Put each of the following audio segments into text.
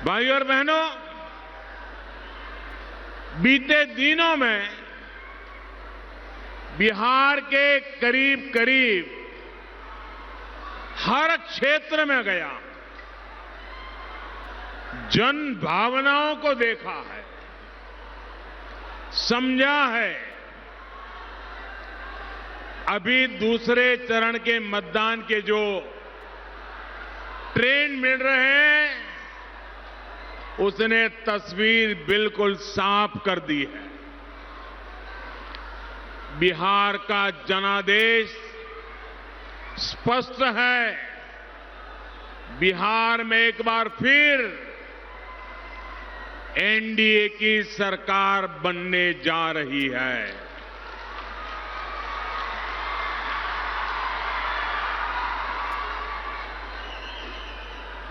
भाइयों और बहनों, बीते दिनों में बिहार के करीब करीब हर क्षेत्र में गया, जन भावनाओं को देखा है, समझा है। अभी दूसरे चरण के मतदान के जो ट्रेंड मिल रहे हैं, उसने तस्वीर बिल्कुल साफ कर दी है। बिहार का जनादेश स्पष्ट है। बिहार में एक बार फिर एनडीए की सरकार बनने जा रही है।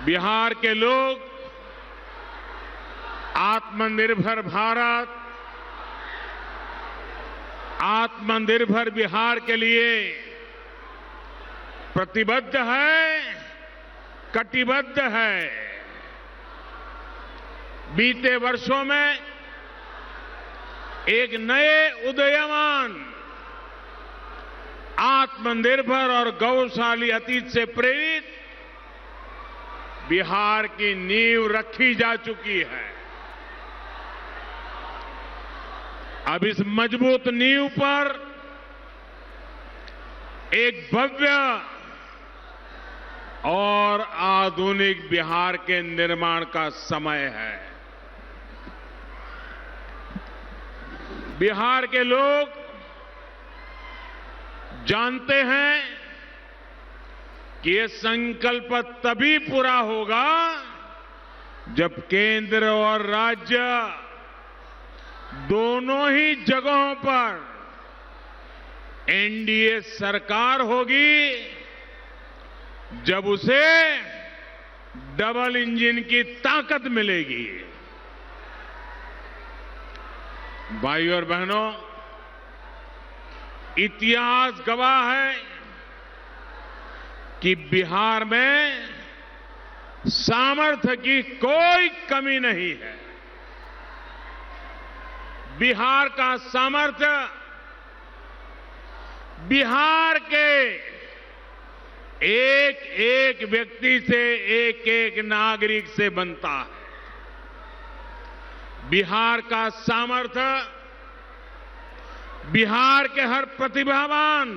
बिहार के लोग आत्मनिर्भर भारत, आत्मनिर्भर बिहार के लिए प्रतिबद्ध है, कटिबद्ध है। बीते वर्षों में एक नए उदयमान आत्मनिर्भर और गौरवशाली अतीत से प्रेरित बिहार की नींव रखी जा चुकी है। अब इस मजबूत नींव पर एक भव्य और आधुनिक बिहार के निर्माण का समय है। बिहार के लोग जानते हैं कि ये संकल्प तभी पूरा होगा जब केंद्र और राज्य दोनों ही जगहों पर एनडीए सरकार होगी, जब उसे डबल इंजन की ताकत मिलेगी। भाइयों और बहनों, इतिहास गवाह है कि बिहार में सामर्थ्य की कोई कमी नहीं है। बिहार का सामर्थ्य बिहार के एक एक व्यक्ति से, एक एक नागरिक से बनता है। बिहार का सामर्थ्य बिहार के हर प्रतिभावान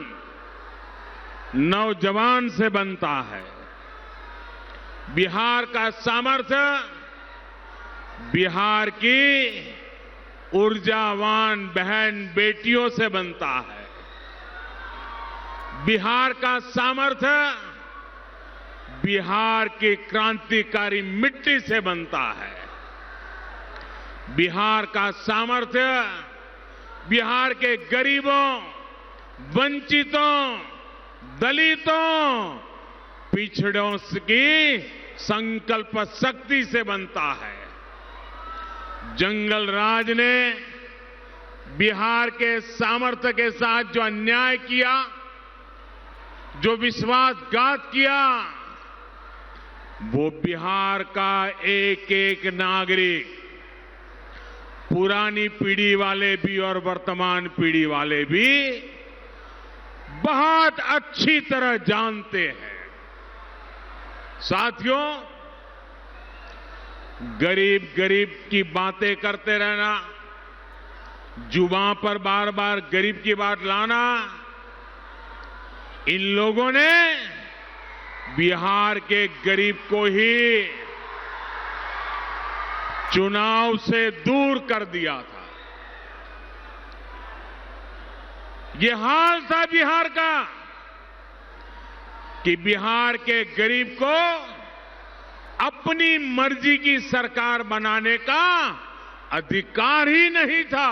नौजवान से बनता है। बिहार का सामर्थ्य बिहार की ऊर्जावान बहन बेटियों से बनता है। बिहार का सामर्थ्य बिहार की क्रांतिकारी मिट्टी से बनता है। बिहार का सामर्थ्य बिहार के गरीबों, वंचितों, दलितों, पिछड़ों की संकल्प शक्ति से बनता है। जंगल राज ने बिहार के सामर्थ्य के साथ जो अन्याय किया, जो विश्वासघात किया, वो बिहार का एक एक नागरिक, पुरानी पीढ़ी वाले भी और वर्तमान पीढ़ी वाले भी बहुत अच्छी तरह जानते हैं। साथियों, गरीब गरीब की बातें करते रहना, जुबान पर बार बार गरीब की बात लाना, इन लोगों ने बिहार के गरीब को ही चुनाव से दूर कर दिया था। ये हाल था बिहार का कि बिहार के गरीब को अपनी मर्जी की सरकार बनाने का अधिकार ही नहीं था।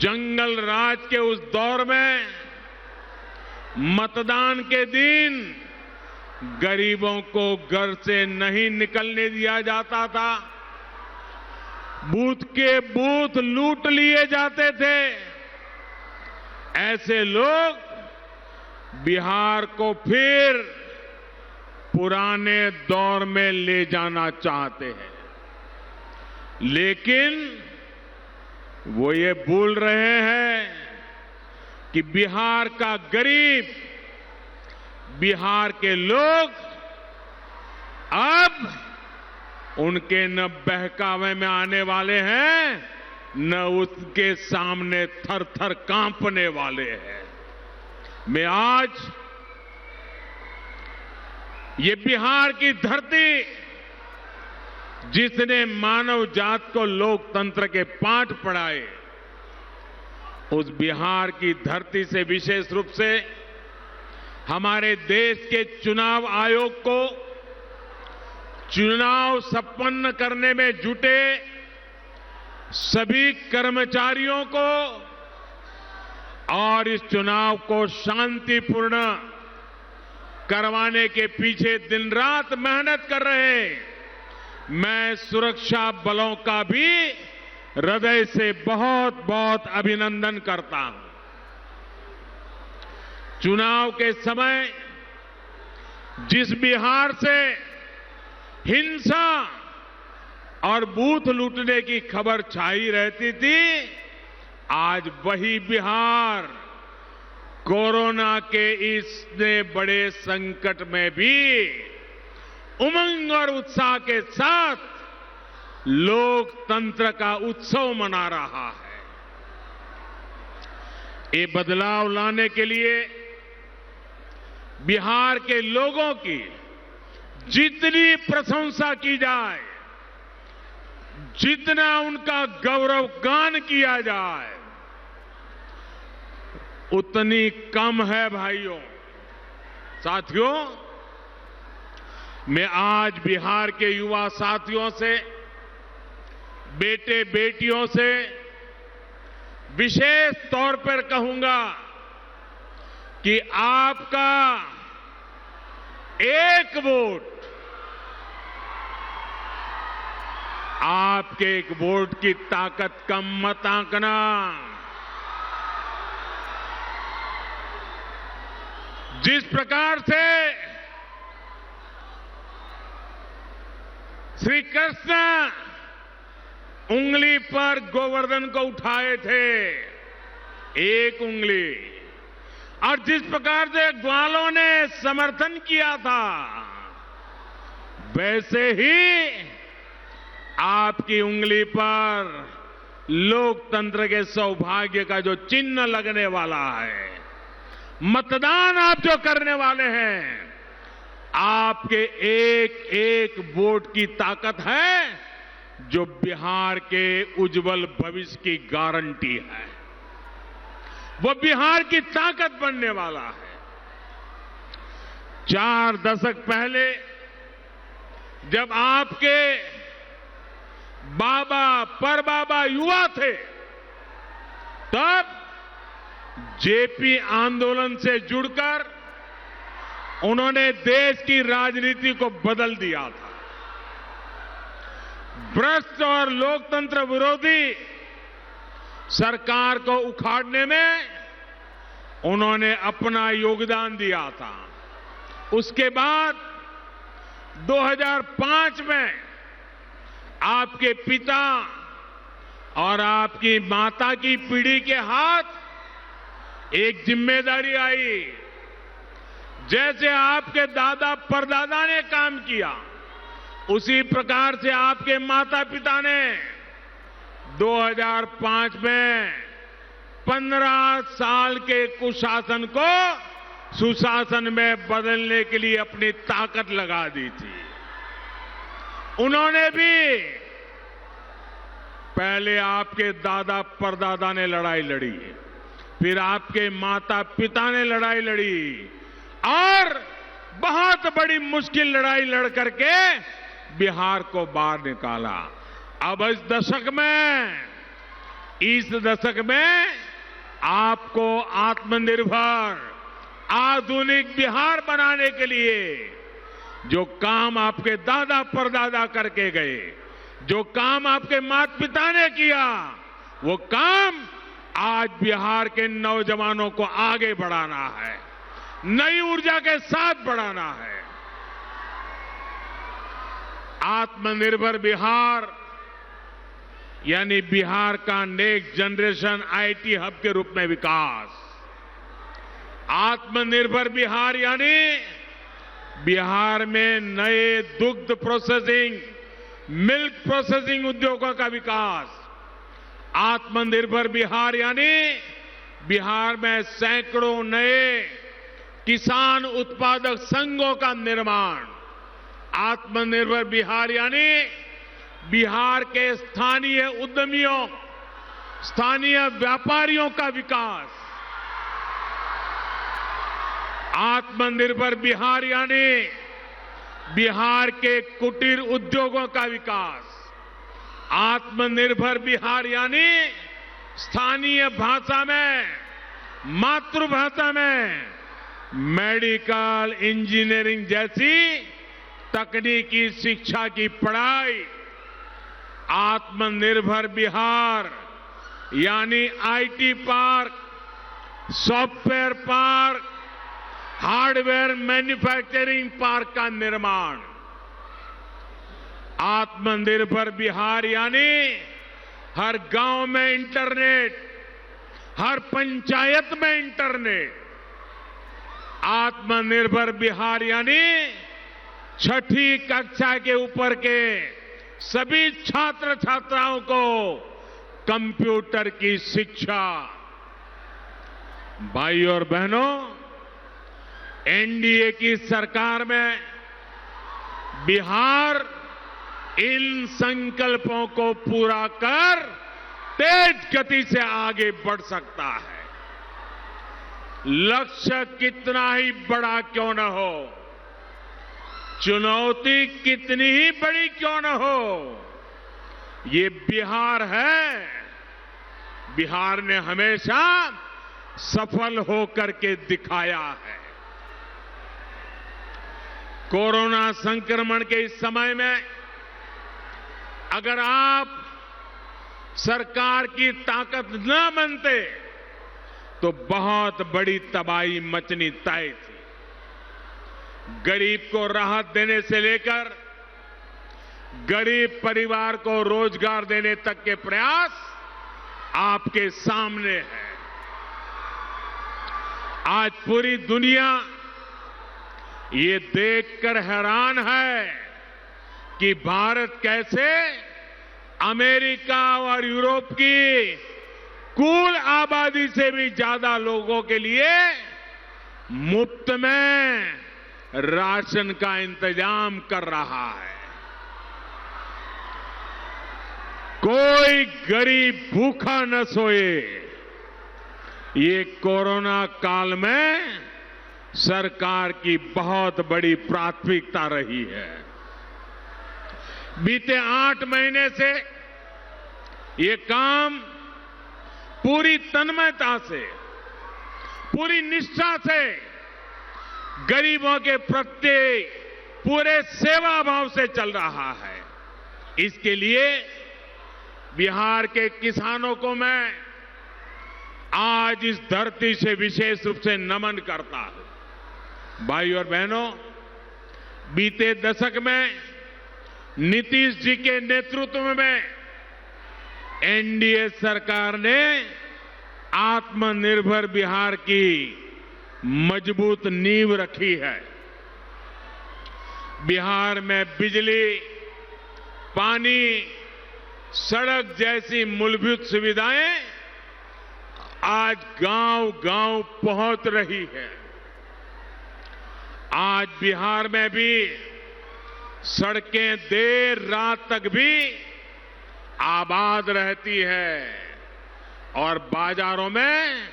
जंगल राज के उस दौर में मतदान के दिन गरीबों को घर से नहीं निकलने दिया जाता था। बूथ के बूथ लूट लिए जाते थे। ऐसे लोग बिहार को फिर पुराने दौर में ले जाना चाहते हैं, लेकिन वो ये भूल रहे हैं कि बिहार का गरीब, बिहार के लोग अब उनके न बहकावे में आने वाले हैं, न उसके सामने थर थर कांपने वाले हैं। मैं आज ये बिहार की धरती, जिसने मानव जात को लोकतंत्र के पाठ पढ़ाए, उस बिहार की धरती से विशेष रूप से हमारे देश के चुनाव आयोग को चुनाव संपन्न करने में जुटे सभी कर्मचारियों को और इस चुनाव को शांतिपूर्ण करवाने के पीछे दिन रात मेहनत कर रहे मैं सुरक्षा बलों का भी हृदय से बहुत बहुत अभिनंदन करता हूं। चुनाव के समय जिस बिहार से हिंसा और बूथ लूटने की खबर छाई रहती थी, आज वही बिहार कोरोना के इतने बड़े संकट में भी उमंग और उत्साह के साथ लोकतंत्र का उत्सव मना रहा है। ये बदलाव लाने के लिए बिहार के लोगों की जितनी प्रशंसा की जाए, जितना उनका गौरवगान किया जाए, उतनी कम है भाइयों। साथियों, मैं आज बिहार के युवा साथियों से, बेटे बेटियों से विशेष तौर पर कहूंगा कि आपका एक वोट, आपके एक वोट की ताकत कम मत आंकना। जिस प्रकार से श्री कृष्ण उंगली पर गोवर्धन को उठाए थे, एक उंगली, और जिस प्रकार से ग्वालों ने समर्थन किया था, वैसे ही आपकी उंगली पर लोकतंत्र के सौभाग्य का जो चिन्ह लगने वाला है, मतदान आप जो करने वाले हैं, आपके एक एक वोट की ताकत है, जो बिहार के उज्जवल भविष्य की गारंटी है। वो बिहार की ताकत बनने वाला है। 4 दशक पहले जब आपके बाबा परबाबा युवा थे, तब जेपी आंदोलन से जुड़कर उन्होंने देश की राजनीति को बदल दिया था। भ्रष्ट और लोकतंत्र विरोधी सरकार को उखाड़ने में उन्होंने अपना योगदान दिया था। उसके बाद 2005 में आपके पिता और आपकी माता की पीढ़ी के हाथ एक जिम्मेदारी आई। जैसे आपके दादा परदादा ने काम किया, उसी प्रकार से आपके माता पिता ने 2005 में 15 साल के कुशासन को सुशासन में बदलने के लिए अपनी ताकत लगा दी थी। उन्होंने भी पहले आपके दादा परदादा ने लड़ाई लड़ी, फिर आपके माता पिता ने लड़ाई लड़ी और बहुत बड़ी मुश्किल लड़ाई लड़ करके बिहार को बाहर निकाला। अब इस दशक में आपको आत्मनिर्भर आधुनिक बिहार बनाने के लिए जो काम आपके दादा परदादा करके गए, जो काम आपके माता पिता ने किया, वो काम आज बिहार के नौजवानों को आगे बढ़ाना है, नई ऊर्जा के साथ बढ़ाना है। आत्मनिर्भर बिहार यानी बिहार का नेक्स्ट जनरेशन आईटी हब के रूप में विकास। आत्मनिर्भर बिहार यानी बिहार में नए दुग्ध प्रोसेसिंग, मिल्क प्रोसेसिंग उद्योगों का विकास। आत्मनिर्भर बिहार यानी बिहार में सैकड़ों नए किसान उत्पादक संघों का निर्माण। आत्मनिर्भर बिहार यानी बिहार के स्थानीय उद्यमियों, स्थानीय व्यापारियों का विकास। आत्मनिर्भर बिहार यानी बिहार के कुटीर उद्योगों का विकास। आत्मनिर्भर बिहार यानी स्थानीय भाषा में, मातृभाषा में मेडिकल, इंजीनियरिंग जैसी तकनीकी शिक्षा की पढ़ाई। आत्मनिर्भर बिहार यानी IT park, software park, hardware manufacturing park का निर्माण। आत्मनिर्भर बिहार यानी हर गांव में इंटरनेट, हर पंचायत में इंटरनेट। आत्मनिर्भर बिहार यानी छठी कक्षा के ऊपर के सभी छात्र छात्राओं को कंप्यूटर की शिक्षा। भाई और बहनों, एनडीए की सरकार में बिहार इन संकल्पों को पूरा कर तेज गति से आगे बढ़ सकता है। लक्ष्य कितना ही बड़ा क्यों न हो, चुनौती कितनी ही बड़ी क्यों न हो, ये बिहार है। बिहार ने हमेशा सफल होकर के दिखाया है। कोरोना संक्रमण के इस समय में अगर आप सरकार की ताकत न बनते तो बहुत बड़ी तबाही मचनी तय थी। गरीब को राहत देने से लेकर गरीब परिवार को रोजगार देने तक के प्रयास आपके सामने है। आज पूरी दुनिया ये देखकर हैरान है कि भारत कैसे अमेरिका और यूरोप की कुल आबादी से भी ज्यादा लोगों के लिए मुफ्त में राशन का इंतजाम कर रहा है। कोई गरीब भूखा न सोए, ये कोरोना काल में सरकार की बहुत बड़ी प्राथमिकता रही है। बीते 8 महीने से ये काम पूरी तन्मयता से, पूरी निष्ठा से गरीबों के प्रति पूरे सेवा भाव से चल रहा है। इसके लिए बिहार के किसानों को मैं आज इस धरती से विशेष रूप से नमन करता हूं। भाई और बहनों, बीते दशक में नीतीश जी के नेतृत्व में एनडीए सरकार ने आत्मनिर्भर बिहार की मजबूत नींव रखी है। बिहार में बिजली, पानी, सड़क जैसी मूलभूत सुविधाएं आज गांव-गांव पहुंच रही है। आज बिहार में भी सड़कें देर रात तक भी आबाद रहती है और बाजारों में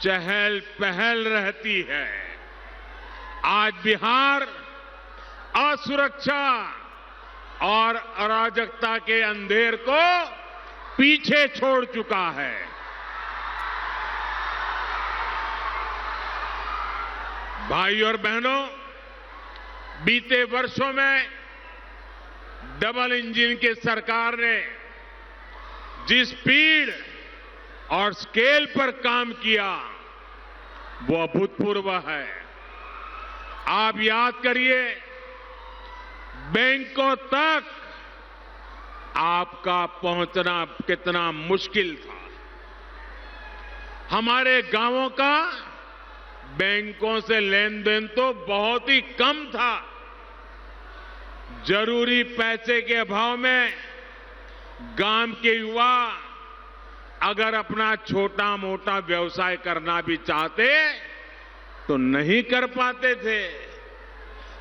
चहल पहल रहती है। आज बिहार असुरक्षा और अराजकता के अंधेर को पीछे छोड़ चुका है। भाई और बहनों, बीते वर्षों में डबल इंजन की सरकार ने जिस स्पीड और स्केल पर काम किया वो अभूतपूर्व है। आप याद करिए, बैंकों तक आपका पहुंचना कितना मुश्किल था। हमारे गांवों का बैंकों से लेन देन तो बहुत ही कम था। जरूरी पैसे के अभाव में गांव के युवा अगर अपना छोटा मोटा व्यवसाय करना भी चाहते तो नहीं कर पाते थे।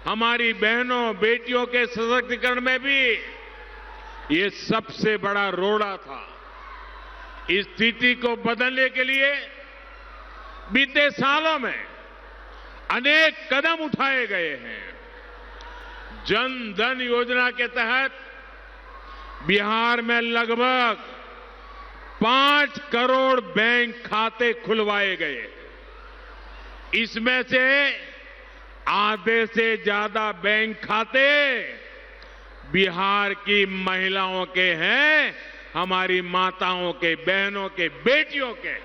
हमारी बहनों बेटियों के सशक्तिकरण में भी ये सबसे बड़ा रोड़ा था। इस स्थिति को बदलने के लिए बीते सालों में अनेक कदम उठाए गए हैं। जन धन योजना के तहत बिहार में लगभग 5 करोड़ बैंक खाते खुलवाए गए। इसमें से आधे से ज्यादा बैंक खाते बिहार की महिलाओं के हैं, हमारी माताओं के, बहनों के, बेटियों के हैं।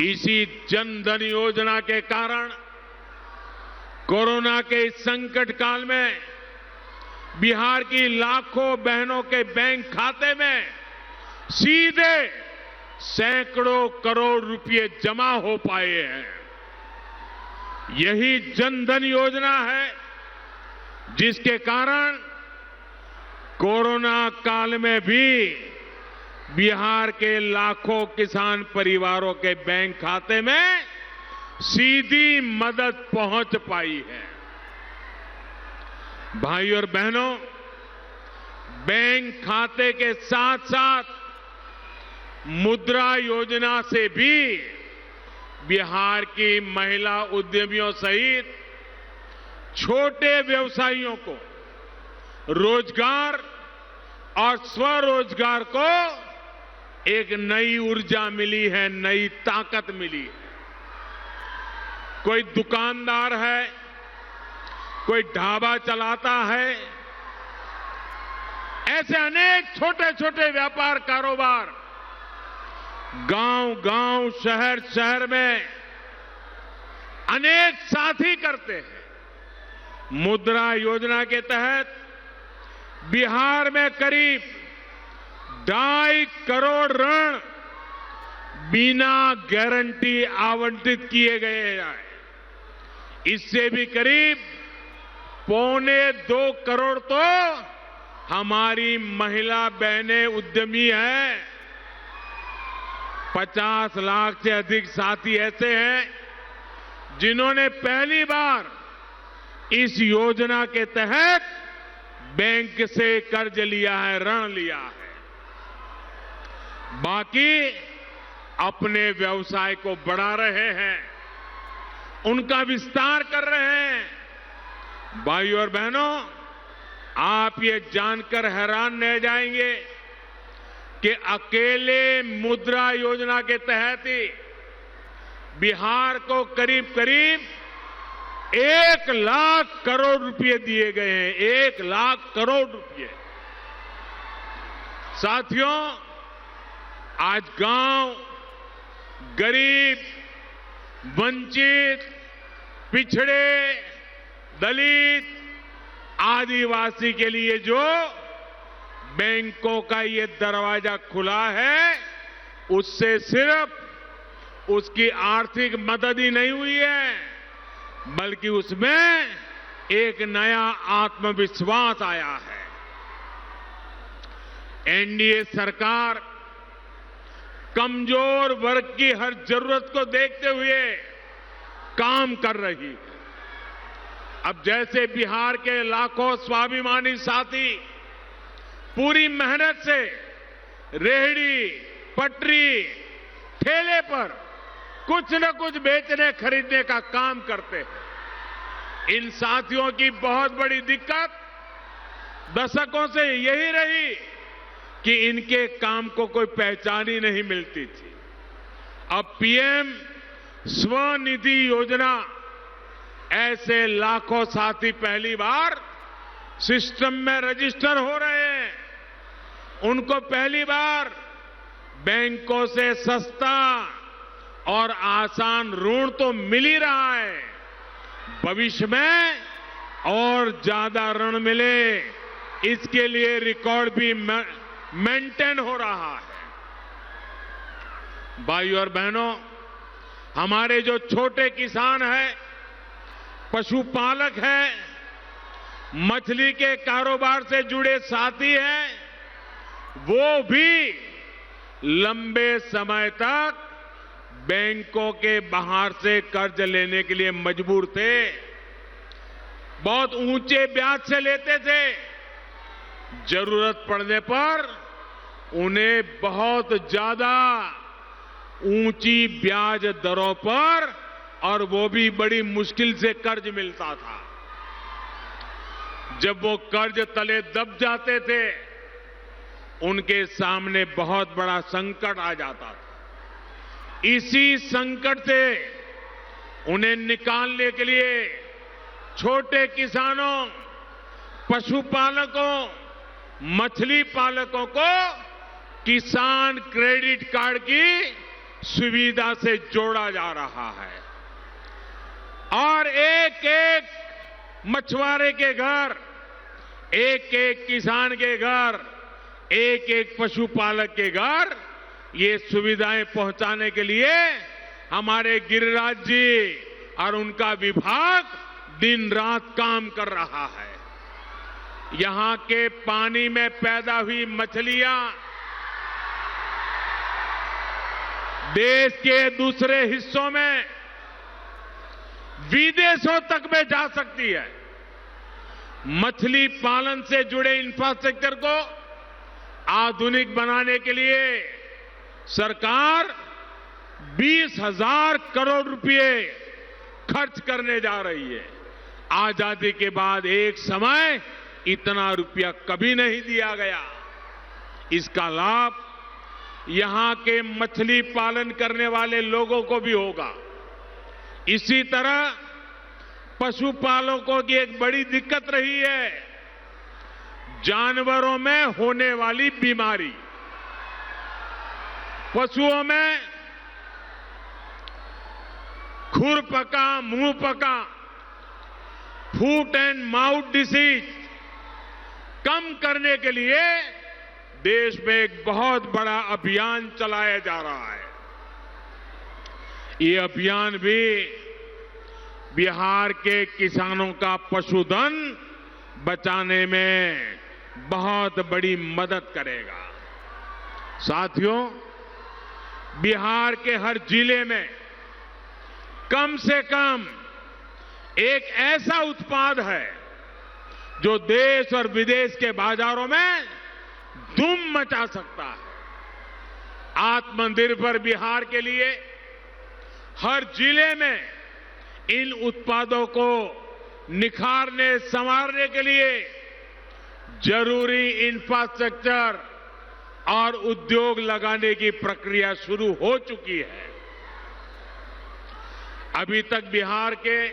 इसी जन धन योजना के कारण कोरोना के इस संकट काल में बिहार की लाखों बहनों के बैंक खाते में सीधे सैकड़ों करोड़ रुपए जमा हो पाए हैं। यही जन धन योजना है जिसके कारण कोरोना काल में भी बिहार के लाखों किसान परिवारों के बैंक खाते में सीधी मदद पहुंच पाई है। भाइयों और बहनों, बैंक खाते के साथ साथ मुद्रा योजना से भी बिहार की महिला उद्यमियों सहित छोटे व्यवसायियों को रोजगार और स्वरोजगार को एक नई ऊर्जा मिली है, नई ताकत मिली है। कोई दुकानदार है, कोई ढाबा चलाता है, ऐसे अनेक छोटे छोटे व्यापार कारोबार गांव-गांव, शहर-शहर में अनेक साथी करते हैं। मुद्रा योजना के तहत बिहार में करीब 2.5 करोड़ ऋण बिना गारंटी आवंटित किए गए हैं। इससे भी करीब 1.25 करोड़ तो हमारी महिला बहनें उद्यमी हैं। 50 लाख से अधिक साथी ऐसे हैं जिन्होंने पहली बार इस योजना के तहत बैंक से कर्ज लिया है, ऋण लिया है। बाकी अपने व्यवसाय को बढ़ा रहे हैं, उनका विस्तार कर रहे हैं। भाइयों और बहनों, आप ये जानकर हैरान रह जाएंगे कि अकेले मुद्रा योजना के तहत ही बिहार को करीब करीब 1 लाख करोड़ रुपए दिए गए हैं। 1 लाख करोड़ रुपए। साथियों, आज गांव, गरीब, वंचित, पिछड़े, दलित, आदिवासी के लिए जो बैंकों का ये दरवाजा खुला है, उससे सिर्फ उसकी आर्थिक मदद ही नहीं हुई है, बल्कि उसमें एक नया आत्मविश्वास आया है। एनडीए सरकार कमजोर वर्ग की हर जरूरत को देखते हुए काम कर रही है। अब जैसे बिहार के लाखों स्वाभिमानी साथी पूरी मेहनत से रेहड़ी, पटरी, ठेले पर कुछ न कुछ बेचने खरीदने का काम करते हैं। इन साथियों की बहुत बड़ी दिक्कत दशकों से यही रही कि इनके काम को कोई पहचान ही नहीं मिलती थी। अब पीएम स्वनिधि योजना, ऐसे लाखों साथी पहली बार सिस्टम में रजिस्टर हो रहे हैं। उनको पहली बार बैंकों से सस्ता और आसान ऋण तो मिल ही रहा है, भविष्य में और ज्यादा ऋण मिले, इसके लिए रिकॉर्ड भी मेंटेन हो रहा है। भाइयों और बहनों, हमारे जो छोटे किसान हैं, पशुपालक हैं, मछली के कारोबार से जुड़े साथी हैं, वो भी लंबे समय तक बैंकों के बाहर से कर्ज लेने के लिए मजबूर थे। बहुत ऊंचे ब्याज से लेते थे। जरूरत पड़ने पर उन्हें बहुत ज्यादा ऊंची ब्याज दरों पर, और वो भी बड़ी मुश्किल से कर्ज मिलता था। जब वो कर्ज तले दब जाते थे, उनके सामने बहुत बड़ा संकट आ जाता था। इसी संकट से उन्हें निकालने के लिए छोटे किसानों, पशुपालकों, मछली पालकों को किसान क्रेडिट कार्ड की सुविधा से जोड़ा जा रहा है। और एक एक मछुआरे के घर, एक एक किसान के घर, एक एक पशुपालक के घर ये सुविधाएं पहुंचाने के लिए हमारे गिरिराज जी और उनका विभाग दिन रात काम कर रहा है। यहां के पानी में पैदा हुई मछलियां देश के दूसरे हिस्सों में, विदेशों तक में जा सकती है। मछली पालन से जुड़े इंफ्रास्ट्रक्चर को आधुनिक बनाने के लिए सरकार 20,000 करोड़ रुपए खर्च करने जा रही है। आजादी के बाद एक समय इतना रुपया कभी नहीं दिया गया। इसका लाभ यहां के मछली पालन करने वाले लोगों को भी होगा। इसी तरह पशुपालकों की एक बड़ी दिक्कत रही है जानवरों में होने वाली बीमारी। पशुओं में खुरपका, मुंह पका, फूट एंड माउथ डिसीज कम करने के लिए देश में एक बहुत बड़ा अभियान चलाया जा रहा है। ये अभियान भी बिहार के किसानों का पशुधन बचाने में बहुत बड़ी मदद करेगा। साथियों, बिहार के हर जिले में कम से कम एक ऐसा उत्पाद है जो देश और विदेश के बाजारों में धूम मचा सकता है। आत्मनिर्भर बिहार के लिए हर जिले में इन उत्पादों को निखारने, संवारने के लिए जरूरी इंफ्रास्ट्रक्चर और उद्योग लगाने की प्रक्रिया शुरू हो चुकी है। अभी तक बिहार के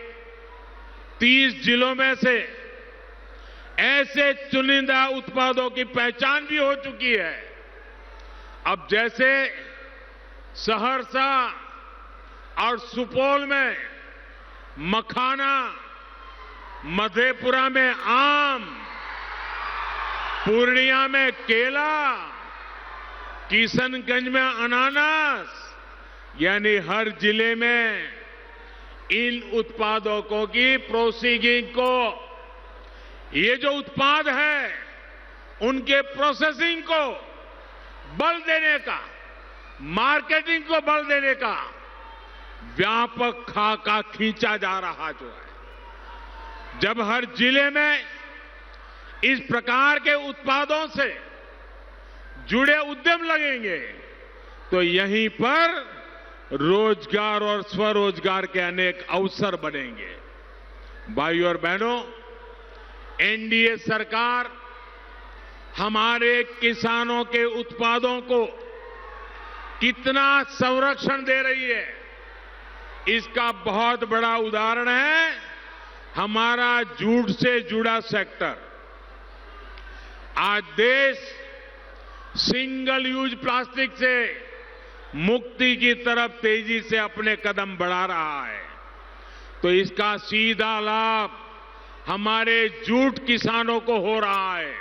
30 जिलों में से ऐसे चुनिंदा उत्पादों की पहचान भी हो चुकी है। अब जैसे सहरसा और सुपौल में मखाना, मधेपुरा में आम, पूर्णिया में केला, किशनगंज में अनानास, यानी हर जिले में इन उत्पादों की प्रोसेसिंग को, ये जो उत्पाद है उनके प्रोसेसिंग को बल देने का, मार्केटिंग को बल देने का व्यापक खाका खींचा जा रहा जो है। जब हर जिले में इस प्रकार के उत्पादों से जुड़े उद्यम लगेंगे तो यहीं पर रोजगार और स्वरोजगार के अनेक अवसर बनेंगे। भाइयों और बहनों, एनडीए सरकार हमारे किसानों के उत्पादों को कितना संरक्षण दे रही है, इसका बहुत बड़ा उदाहरण है हमारा जूट से जुड़ा सेक्टर। आज देश सिंगल यूज प्लास्टिक से मुक्ति की तरफ तेजी से अपने कदम बढ़ा रहा है, तो इसका सीधा लाभ हमारे जूट किसानों को हो रहा है,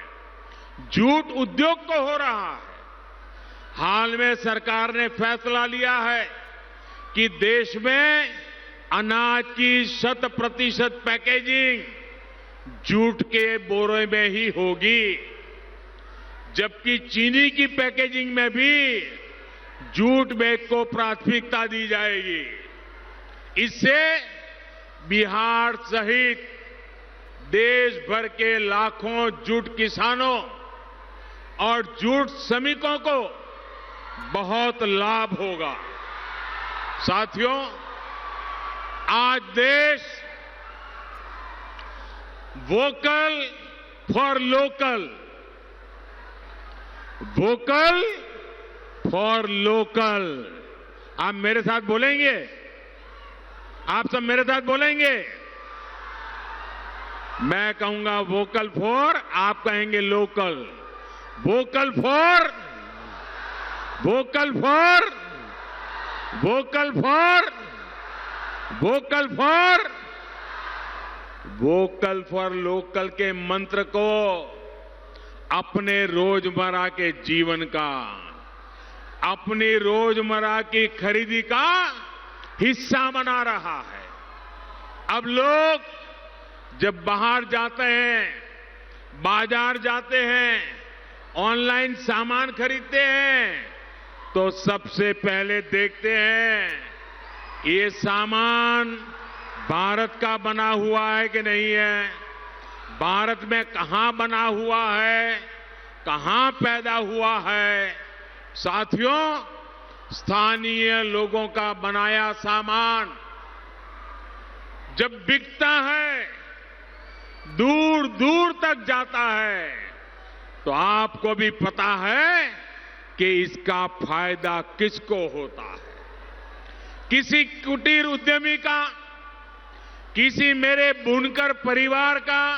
जूट उद्योग को हो रहा है। हाल में सरकार ने फैसला लिया है कि देश में अनाज की 100% पैकेजिंग जूट के बोरे में ही होगी, जबकि चीनी की पैकेजिंग में भी जूट बैग को प्राथमिकता दी जाएगी। इससे बिहार सहित देश भर के लाखों जूट किसानों और जूट श्रमिकों को बहुत लाभ होगा। साथियों, आज देश vocal for local, vocal for local, आप मेरे साथ बोलेंगे? आप सब मेरे साथ बोलेंगे? मैं कहूंगा वोकल फॉर, आप कहेंगे local. Vocal for, vocal for, vocal for, vocal for, vocal for local के मंत्र को अपने रोजमर्रा के जीवन का, अपनी रोजमर्रा की खरीदी का हिस्सा बना रहा है। अब लोग जब बाहर जाते हैं, बाजार जाते हैं, ऑनलाइन सामान खरीदते हैं, तो सबसे पहले देखते हैं ये सामान भारत का बना हुआ है कि नहीं है, भारत में कहां बना हुआ है, कहां पैदा हुआ है। साथियों, स्थानीय लोगों का बनाया सामान जब बिकता है, दूर दूर तक जाता है, तो आपको भी पता है कि इसका फायदा किसको होता है। किसी कुटीर उद्यमी का, किसी मेरे बुनकर परिवार का,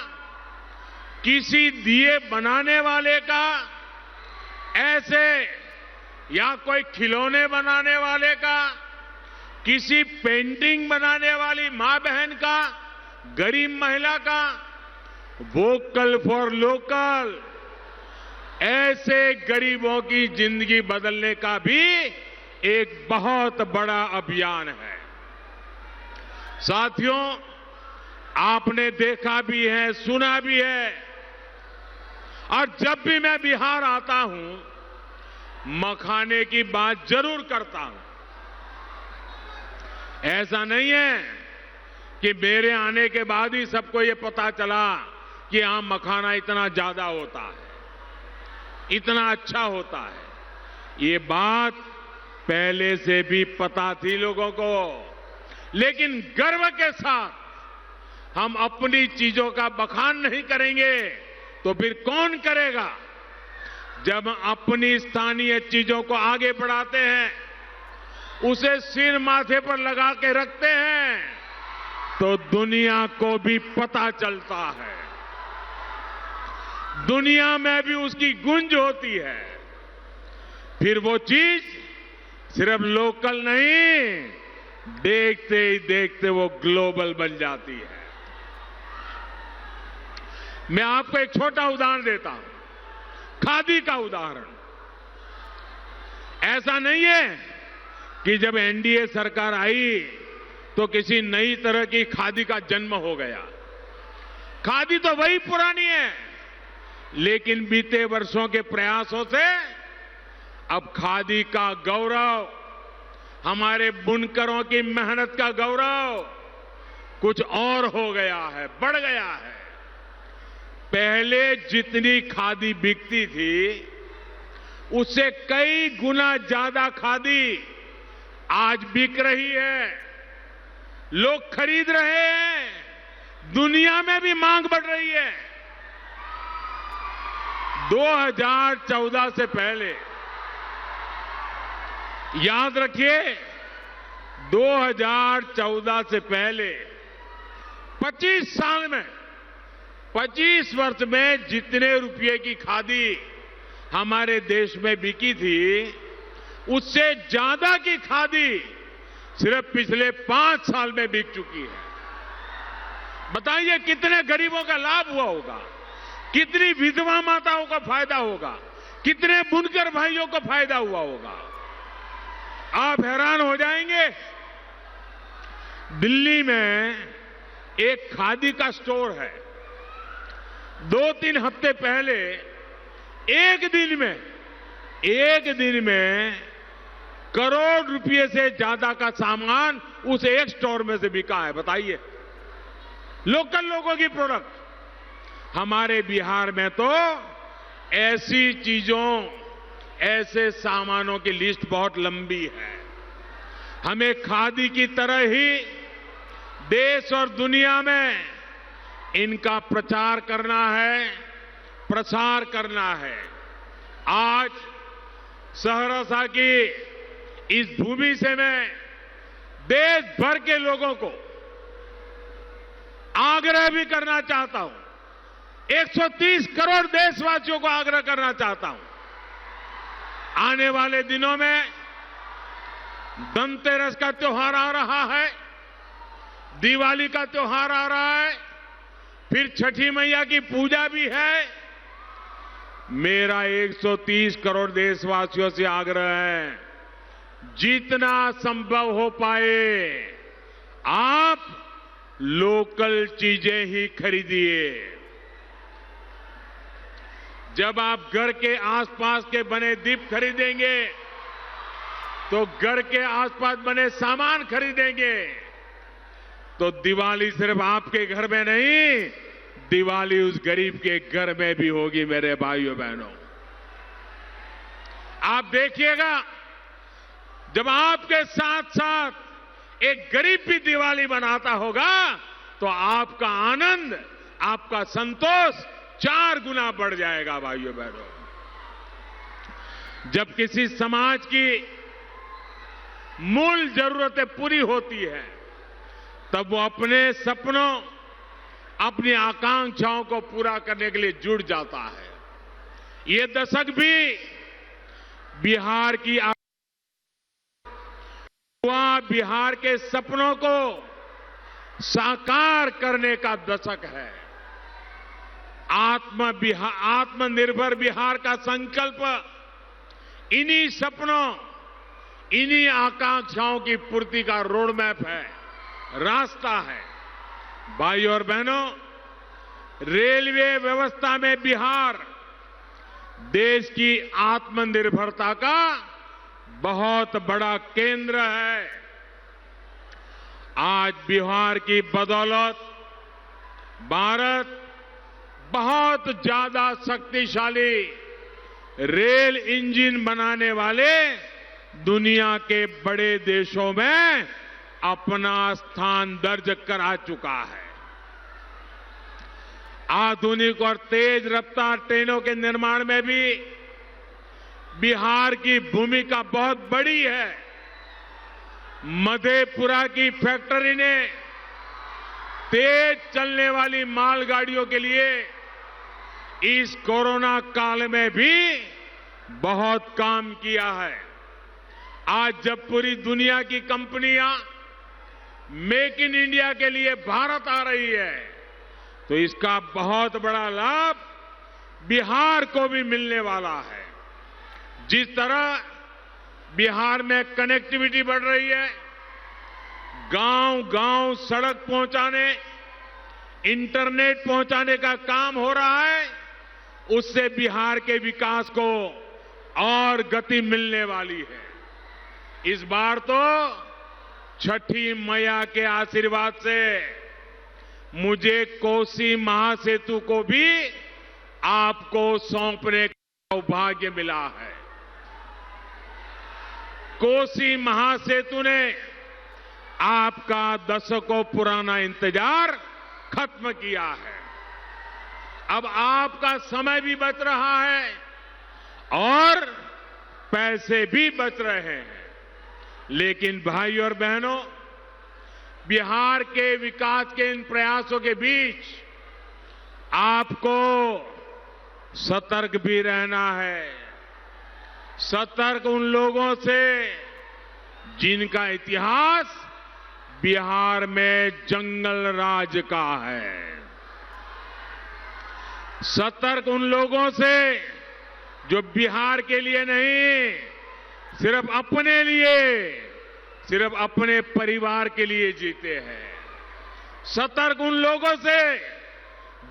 किसी दिए बनाने वाले का, ऐसे या कोई खिलौने बनाने वाले का, किसी पेंटिंग बनाने वाली मां बहन का, गरीब महिला का। वोकल फॉर लोकल ऐसे गरीबों की जिंदगी बदलने का भी एक बहुत बड़ा अभियान है। साथियों, आपने देखा भी है, सुना भी है, और जब भी मैं बिहार आता हूं मखाने की बात जरूर करता हूं। ऐसा नहीं है कि मेरे आने के बाद ही सबको ये पता चला कि यहां मखाना इतना ज्यादा होता है, इतना अच्छा होता है। ये बात पहले से भी पता थी लोगों को, लेकिन गर्व के साथ हम अपनी चीजों का बखान नहीं करेंगे तो फिर कौन करेगा। जब अपनी स्थानीय चीजों को आगे बढ़ाते हैं, उसे सिर माथे पर लगा के रखते हैं, तो दुनिया को भी पता चलता है, दुनिया में भी उसकी गूंज होती है। फिर वो चीज सिर्फ लोकल नहीं, देखते ही देखते वो ग्लोबल बन जाती है। मैं आपको एक छोटा उदाहरण देता हूं, खादी का उदाहरण। ऐसा नहीं है कि जब एनडीए सरकार आई तो किसी नई तरह की खादी का जन्म हो गया। खादी तो वही पुरानी है, लेकिन बीते वर्षों के प्रयासों से अब खादी का गौरव, हमारे बुनकरों की मेहनत का गौरव कुछ और हो गया है, बढ़ गया है। पहले जितनी खादी बिकती थी, उससे कई गुना ज्यादा खादी आज बिक रही है, लोग खरीद रहे हैं, दुनिया में भी मांग बढ़ रही है। 2014 से पहले, याद रखिए, 2014 से पहले 25 साल में, 25 वर्ष में जितने रुपए की खादी हमारे देश में बिकी थी, उससे ज्यादा की खादी सिर्फ पिछले 5 साल में बिक चुकी है। बताइए कितने गरीबों का लाभ हुआ होगा, कितनी विधवा माताओं का फायदा होगा, कितने बुनकर भाइयों को फायदा हुआ होगा। आप हैरान हो जाएंगे। दिल्ली में एक खादी का स्टोर है। 2-3 हफ्ते पहले एक दिन में करोड़ रुपए से ज्यादा का सामान उस एक स्टोर में से बिका है। बताइए, लोकल लोगों की प्रोडक्ट। हमारे बिहार में तो ऐसी चीजों, ऐसे सामानों की लिस्ट बहुत लंबी है। हमें खादी की तरह ही देश और दुनिया में इनका प्रचार करना है, प्रसार करना है। आज सहरसा की इस भूमि से मैं देश भर के लोगों को आग्रह भी करना चाहता हूं, 130 करोड़ देशवासियों को आग्रह करना चाहता हूं। आने वाले दिनों में धनतेरस का त्योहार आ रहा है, दिवाली का त्योहार आ रहा है, फिर छठी मैया की पूजा भी है। मेरा 130 करोड़ देशवासियों से आग्रह है, जितना संभव हो पाए आप लोकल चीजें ही खरीदिए। जब आप घर के आसपास के बने दीप खरीदेंगे तो घर के आसपास बने सामान खरीदेंगे तो दिवाली सिर्फ आपके घर में नहीं, दिवाली उस गरीब के घर में भी होगी। मेरे भाइयों बहनों, आप देखिएगा, जब आपके साथ साथ एक गरीब भी दिवाली मनाता होगा तो आपका आनंद, आपका संतोष 4 गुना बढ़ जाएगा। भाइयों बहनों, जब किसी समाज की मूल जरूरतें पूरी होती है तब वो अपने सपनों, अपनी आकांक्षाओं को पूरा करने के लिए जुट जाता है। ये दशक भी बिहार की बिहार के सपनों को साकार करने का दशक है। आत्मनिर्भर बिहार का संकल्प इन्हीं सपनों, इन्हीं आकांक्षाओं की पूर्ति का रोड मैप है, रास्ता है। भाइयों और बहनों, रेलवे व्यवस्था में बिहार देश की आत्मनिर्भरता का बहुत बड़ा केंद्र है। आज बिहार की बदौलत भारत बहुत ज्यादा शक्तिशाली रेल इंजन बनाने वाले दुनिया के बड़े देशों में अपना स्थान दर्ज करा चुका है। आधुनिक और तेज रफ्तार ट्रेनों के निर्माण में भी बिहार की भूमिका बहुत बड़ी है। मधेपुरा की फैक्ट्री ने तेज चलने वाली मालगाड़ियों के लिए इस कोरोना काल में भी बहुत काम किया है। आज जब पूरी दुनिया की कंपनियां मेक इन इंडिया के लिए भारत आ रही है तो इसका बहुत बड़ा लाभ बिहार को भी मिलने वाला है। जिस तरह बिहार में कनेक्टिविटी बढ़ रही है, गांव-गांव सड़क पहुंचाने, इंटरनेट पहुंचाने का काम हो रहा है, उससे बिहार के विकास को और गति मिलने वाली है। इस बार तो छठी मैया के आशीर्वाद से मुझे कोसी महासेतु को भी आपको सौंपने का सौभाग्य मिला है। कोसी महासेतु ने आपका दशकों पुराना इंतजार खत्म किया है। अब आपका समय भी बच रहा है और पैसे भी बच रहे हैं। लेकिन भाइयों और बहनों, बिहार के विकास के इन प्रयासों के बीच आपको सतर्क भी रहना है। सतर्क उन लोगों से जिनका इतिहास बिहार में जंगल राज का है। सतर्क उन लोगों से जो बिहार के लिए नहीं, सिर्फ अपने लिए, सिर्फ अपने परिवार के लिए जीते हैं। सतर्क उन लोगों से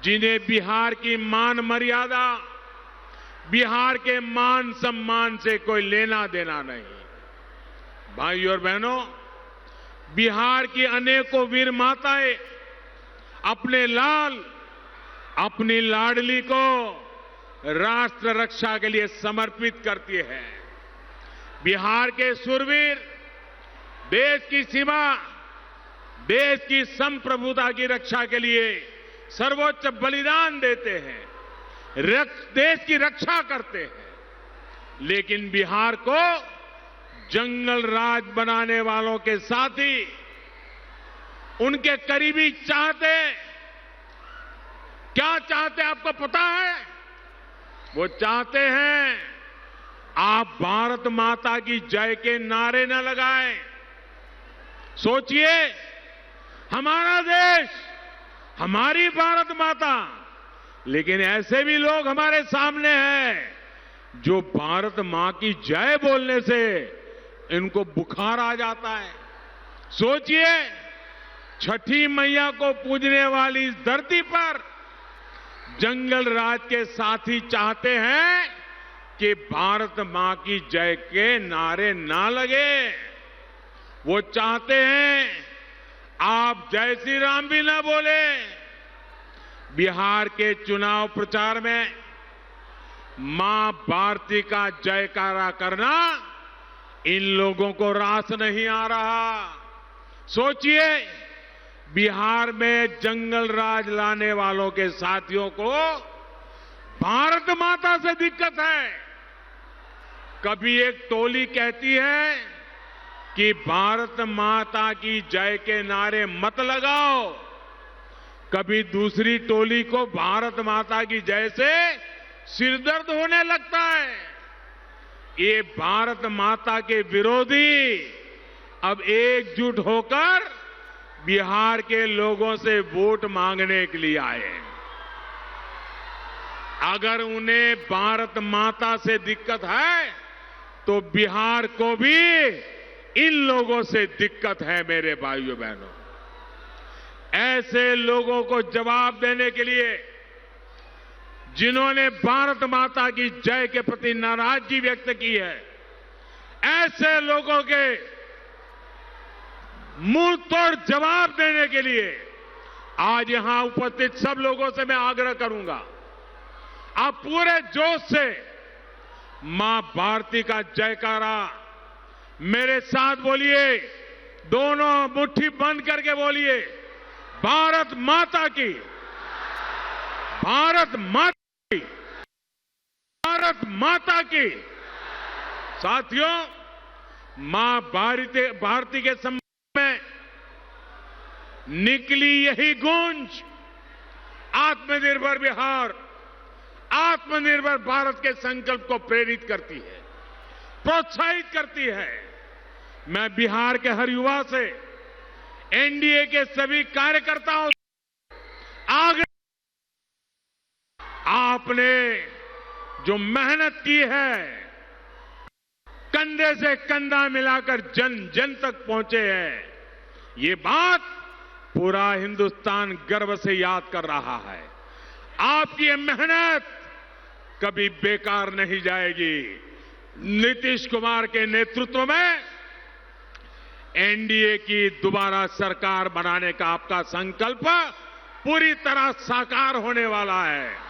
जिन्हें बिहार की मान मर्यादा, बिहार के मान सम्मान से कोई लेना देना नहीं। भाइयों और बहनों, बिहार की अनेकों वीर माताएं अपने लाल, अपनी लाडली को राष्ट्र रक्षा के लिए समर्पित करती है। बिहार के शूरवीर देश की सीमा, देश की संप्रभुता की रक्षा के लिए सर्वोच्च बलिदान देते हैं, देश की रक्षा करते हैं। लेकिन बिहार को जंगल राज बनाने वालों के साथी, उनके करीबी चाहते, क्या चाहते आपको पता है? वो चाहते हैं आप भारत माता की जय के नारे न लगाएं। सोचिए, हमारा देश, हमारी भारत माता, लेकिन ऐसे भी लोग हमारे सामने हैं जो भारत मां की जय बोलने से इनको बुखार आ जाता है। सोचिए, छठी मैया को पूजने वाली इस धरती पर जंगल राज के साथी चाहते हैं कि भारत मां की जय के नारे ना लगे। वो चाहते हैं आप जय श्री राम भी ना बोले। बिहार के चुनाव प्रचार में मां भारती का जयकारा करना इन लोगों को रास नहीं आ रहा। सोचिए, बिहार में जंगल राज लाने वालों के साथियों को भारत माता से दिक्कत है। कभी एक टोली कहती है कि भारत माता की जय के नारे मत लगाओ, कभी दूसरी टोली को भारत माता की जय से सिरदर्द होने लगता है। ये भारत माता के विरोधी अब एकजुट होकर बिहार के लोगों से वोट मांगने के लिए आए। अगर उन्हें भारत माता से दिक्कत है तो बिहार को भी इन लोगों से दिक्कत है। मेरे भाइयों बहनों, ऐसे लोगों को जवाब देने के लिए, जिन्होंने भारत माता की जय के प्रति नाराजगी व्यक्त की है, ऐसे लोगों के मुंह तोड़ जवाब देने के लिए आज यहां उपस्थित सब लोगों से मैं आग्रह करूंगा, आप पूरे जोश से मां भारती का जयकारा मेरे साथ बोलिए। दोनों मुट्ठी बंद करके बोलिए, भारत माता की, भारत माता की, भारत माता की। साथियों, मां भारती के संबंध में निकली यही गूंज आत्मनिर्भर बिहार, आत्मनिर्भर भारत के संकल्प को प्रेरित करती है, प्रोत्साहित करती है। मैं बिहार के हर युवा से, एनडीए के सभी कार्यकर्ताओं से आगे, आपने जो मेहनत की है, कंधे से कंधा मिलाकर जन जन तक पहुंचे हैं, ये बात पूरा हिंदुस्तान गर्व से याद कर रहा है। आपकी ये मेहनत कभी बेकार नहीं जाएगी। नीतीश कुमार के नेतृत्व में एनडीए की दोबारा सरकार बनाने का आपका संकल्प पूरी तरह साकार होने वाला है।